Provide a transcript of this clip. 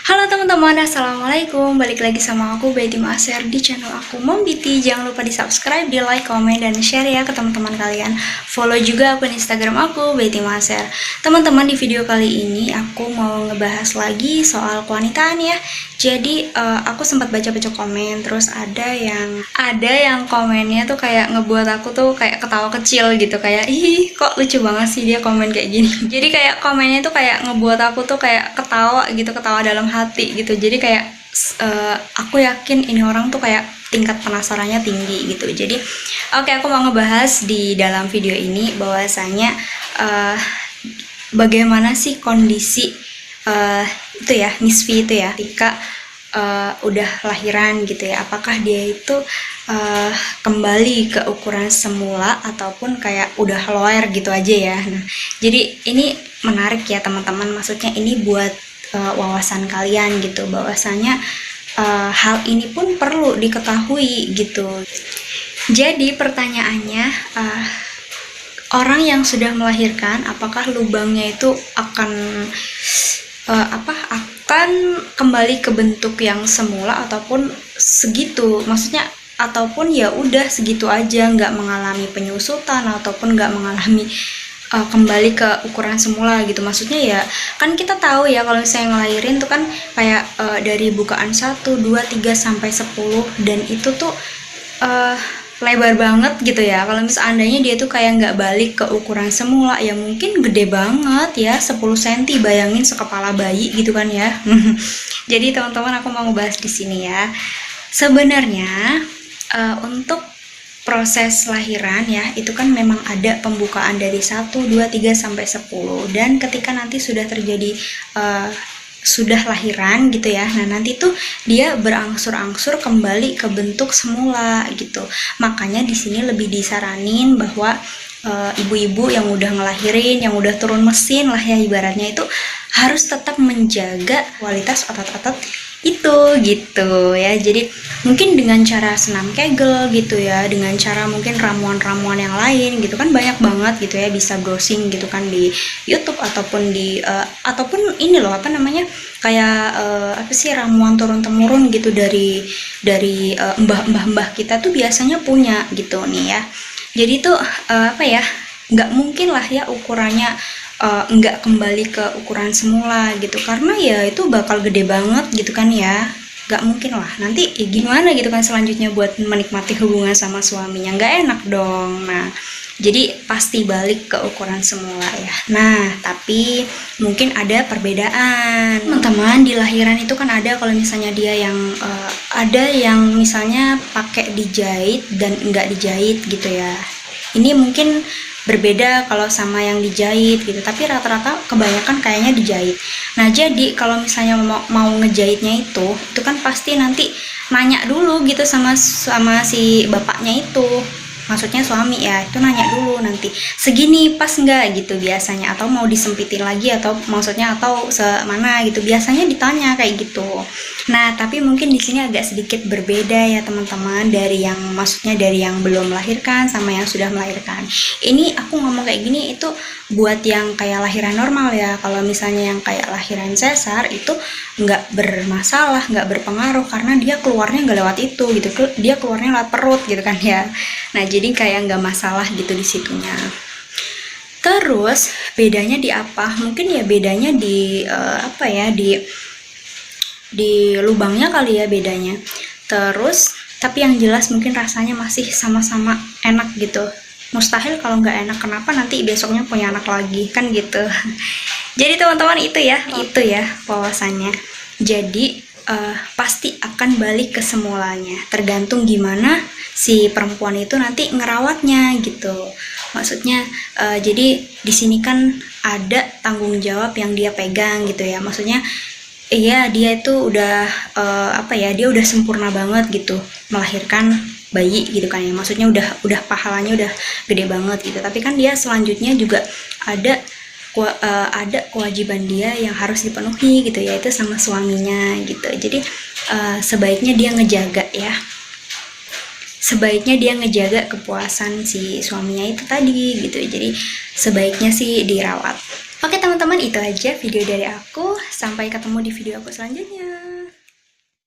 Halo teman-teman, assalamualaikum. Balik lagi sama aku Betty Maser di channel aku Mom Betty. Jangan lupa di subscribe, di like, komen, dan share ya ke teman-teman kalian. Follow juga akun Instagram aku Betty Maser. Teman-teman, di video kali ini aku mau ngebahas lagi soal kewanitaan ya. Jadi aku sempat baca-baca komen, terus ada yang komennya tuh kayak ngebuat aku tuh kayak ketawa kecil gitu, kayak ih kok lucu banget sih dia komen kayak gini. Jadi kayak komennya tuh kayak ngebuat aku tuh kayak ketawa gitu, ketawa dalam hati gitu. Jadi kayak aku yakin ini orang tuh kayak tingkat penasarannya tinggi gitu. Jadi oke, aku mau ngebahas di dalam video ini bahwasanya bagaimana sih kondisi itu ya, Miss V itu ya, ketika udah lahiran gitu ya, apakah dia itu kembali ke ukuran semula ataupun kayak udah lower gitu aja ya. Nah, jadi ini menarik ya teman-teman, maksudnya ini buat wawasan kalian gitu, bahwasanya hal ini pun perlu diketahui gitu. Jadi pertanyaannya, orang yang sudah melahirkan, apakah lubangnya itu akan akan kembali ke bentuk yang semula ataupun segitu, maksudnya ataupun ya udah segitu aja, nggak mengalami penyusutan ataupun nggak mengalami kembali ke ukuran semula gitu. Maksudnya ya kan kita tahu ya kalau misalnya ngelahirin tuh kan kayak dari bukaan 1, 2, 3 sampai 10, dan itu tuh lebar banget gitu ya. Kalau misalnya dia tuh kayak nggak balik ke ukuran semula, ya mungkin gede banget ya, 10 cm, bayangin sekepala bayi gitu kan ya. Jadi teman-teman, aku mau ngebahas di sini ya. Sebenarnya untuk proses lahiran ya, itu kan memang ada pembukaan dari 1, 2, 3 sampai 10, dan ketika nanti sudah terjadi sudah lahiran gitu ya, nah nanti tuh dia berangsur-angsur kembali ke bentuk semula gitu. Makanya di sini lebih disaranin bahwa ibu-ibu yang udah ngelahirin, yang udah turun mesin lah ya ibaratnya, itu harus tetap menjaga kualitas otot-otot itu gitu ya. Jadi mungkin dengan cara senam kegel gitu ya, dengan cara mungkin ramuan-ramuan yang lain gitu kan, banyak banget gitu ya, bisa browsing gitu kan di YouTube ataupun di ataupun ini loh apa namanya, kayak apa sih, ramuan turun temurun gitu dari mbah-mbah kita tuh biasanya punya gitu nih ya. Jadi tuh apa ya, nggak mungkin lah ya ukurannya nggak kembali ke ukuran semula gitu, karena ya itu bakal gede banget gitu kan ya. Nggak mungkin lah, nanti ya gimana gitu kan selanjutnya buat menikmati hubungan sama suaminya, nggak enak dong. Nah, jadi pasti balik ke ukuran semula ya. Nah, tapi mungkin ada perbedaan teman-teman. Di lahiran itu kan ada, kalau misalnya dia yang ada yang misalnya pakai dijahit dan enggak dijahit gitu ya. Ini mungkin berbeda kalau sama yang dijahit gitu, tapi rata-rata kebanyakan kayaknya dijahit. Nah, jadi kalau misalnya mau ngejahitnya itu kan pasti nanti nanya dulu gitu sama si bapaknya itu, maksudnya suami ya, itu nanya dulu nanti segini pas nggak gitu biasanya, atau mau disempitin lagi, atau maksudnya atau semana gitu, biasanya ditanya kayak gitu. Nah, tapi mungkin di sini agak sedikit berbeda ya teman-teman, dari yang maksudnya dari yang belum melahirkan sama yang sudah melahirkan. Ini aku ngomong kayak gini itu buat yang kayak lahiran normal ya. Kalau misalnya yang kayak lahiran sesar itu nggak bermasalah, nggak berpengaruh, karena dia keluarnya nggak lewat itu gitu, dia keluarnya lewat perut gitu kan ya. Nah, jadi kayak nggak masalah gitu di situnya. Terus bedanya di apa? Mungkin ya bedanya di apa ya, di lubangnya kali ya bedanya. Terus tapi yang jelas mungkin rasanya masih sama-sama enak gitu. Mustahil kalau nggak enak, kenapa nanti besoknya punya anak lagi kan gitu. Jadi teman-teman, itu ya wawasannya. Jadi pasti akan balik ke semulanya, tergantung gimana si perempuan itu nanti ngerawatnya gitu. Maksudnya jadi di sini kan ada tanggung jawab yang dia pegang gitu ya. Maksudnya iya, dia itu udah apa ya, dia udah sempurna banget gitu melahirkan bayi gitu kan ya. Maksudnya udah pahalanya udah gede banget gitu. Tapi kan dia selanjutnya juga ada kewajiban dia yang harus dipenuhi gitu, yaitu sama suaminya gitu. Jadi sebaiknya dia ngejaga ya. sebaiknya dia ngejaga kepuasan si suaminya itu tadi gitu. Jadi sebaiknya sih dirawat. Oke teman-teman, itu aja video dari aku. Sampai ketemu di video aku selanjutnya.